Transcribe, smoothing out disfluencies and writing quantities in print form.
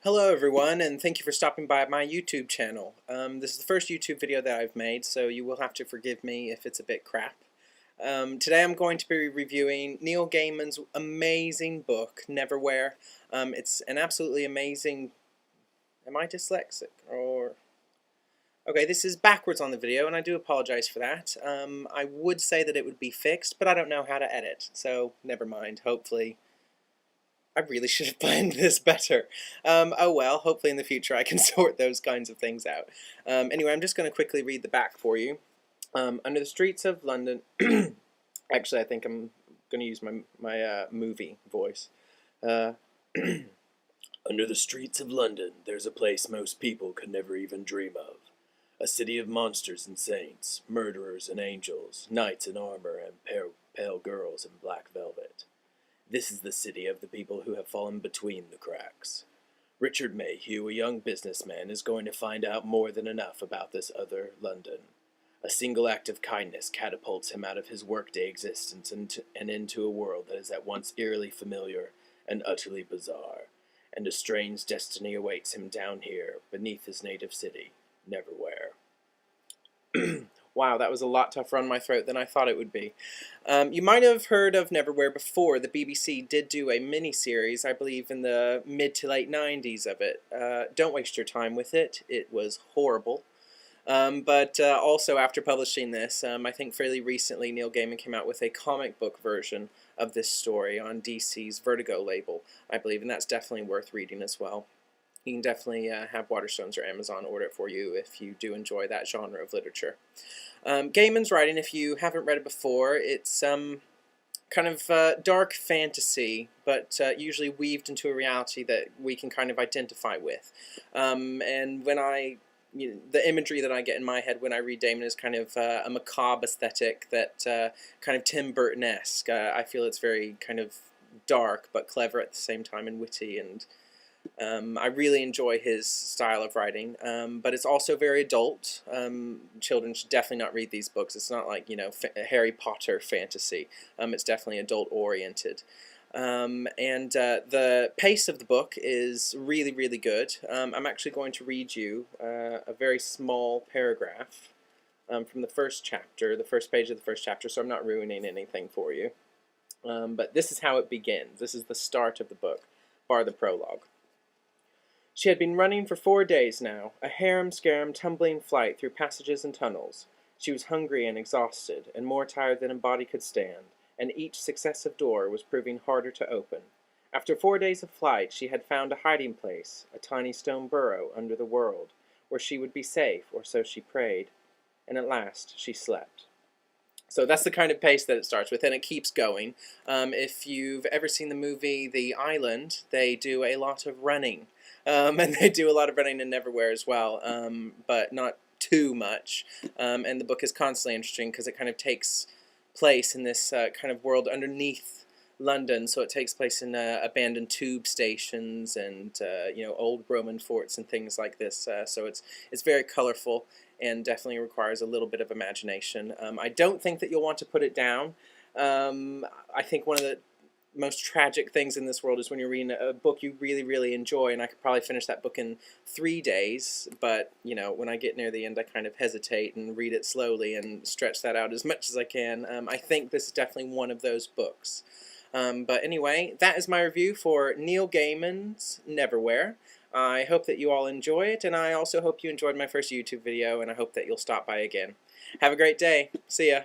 Hello everyone, and thank you for stopping by my YouTube channel. This is the first YouTube video that I've made, so you will have to forgive me if it's a bit crap. Today I'm going to be reviewing Neil Gaiman's amazing book, Neverwhere. It's an absolutely amazing... Am I dyslexic? Okay, this is backwards on the video, and I do apologize for that. I would say that it would be fixed, but I don't know how to edit, so never mind. Hopefully... I really should have planned this better. Oh well, hopefully in the future I can sort those kinds of things out. Anyway, I'm just going to quickly read the back for you. Under the streets of London... Actually, I think I'm going to use my movie voice. Under the streets of London, there's a place most people could never even dream of. A city of monsters and saints, murderers and angels, knights in armor and pale girls in black velvet. This is the city of the people who have fallen between the cracks. Richard Mayhew, a young businessman, is going to find out more than enough about this other London. A single act of kindness catapults him out of his workday existence and into a world that is at once eerily familiar and utterly bizarre, and a strange destiny awaits him down here, beneath his native city, Neverwhere. Wow, that was a lot tougher on my throat than I thought it would be. You might have heard of Neverwhere before. The BBC did do a mini-series, I believe in the mid to late 90s of it. Don't waste your time with it. It was horrible. But also after publishing this, I think fairly recently Neil Gaiman came out with a comic book version of this story on DC's Vertigo label, I believe, and that's definitely worth reading as well. You can definitely have Waterstones or Amazon order it for you if you do enjoy that genre of literature. Gaiman's writing, if you haven't read it before, it's kind of dark fantasy, but usually weaved into a reality that we can kind of identify with. And when the imagery that I get in my head when I read Gaiman is kind of a macabre aesthetic that kind of Tim Burton-esque. I feel it's very kind of dark but clever at the same time and witty, and I really enjoy his style of writing, but it's also very adult. Children should definitely not read these books. It's not like, Harry Potter fantasy. It's definitely adult-oriented. The pace of the book is really, really good. I'm actually going to read you a very small paragraph from the first chapter, the first page of the first chapter, so I'm not ruining anything for you. But this is how it begins. This is the start of the book, bar the prologue. She had been running for 4 days now, a harum-scarum tumbling flight through passages and tunnels. She was hungry and exhausted, and more tired than a body could stand, and each successive door was proving harder to open. After 4 days of flight, she had found a hiding place, a tiny stone burrow under the world, where she would be safe, or so she prayed, and at last she slept. So that's the kind of pace that it starts with, and it keeps going. If you've ever seen the movie The Island, they do a lot of running. And they do a lot of running in Neverwhere as well, but not too much. And the book is constantly interesting because it kind of takes place in this kind of world underneath London. So it takes place in abandoned tube stations and old Roman forts and things like this. So it's very colorful and definitely requires a little bit of imagination. I don't think that you'll want to put it down. I think one of the most tragic things in this world is when you're reading a book you really, really enjoy, and I could probably finish that book in 3 days, but, when I get near the end I kind of hesitate and read it slowly and stretch that out as much as I can. I think this is definitely one of those books. But anyway, that is my review for Neil Gaiman's Neverwhere. I hope that you all enjoy it, and I also hope you enjoyed my first YouTube video, and I hope that you'll stop by again. Have a great day. See ya.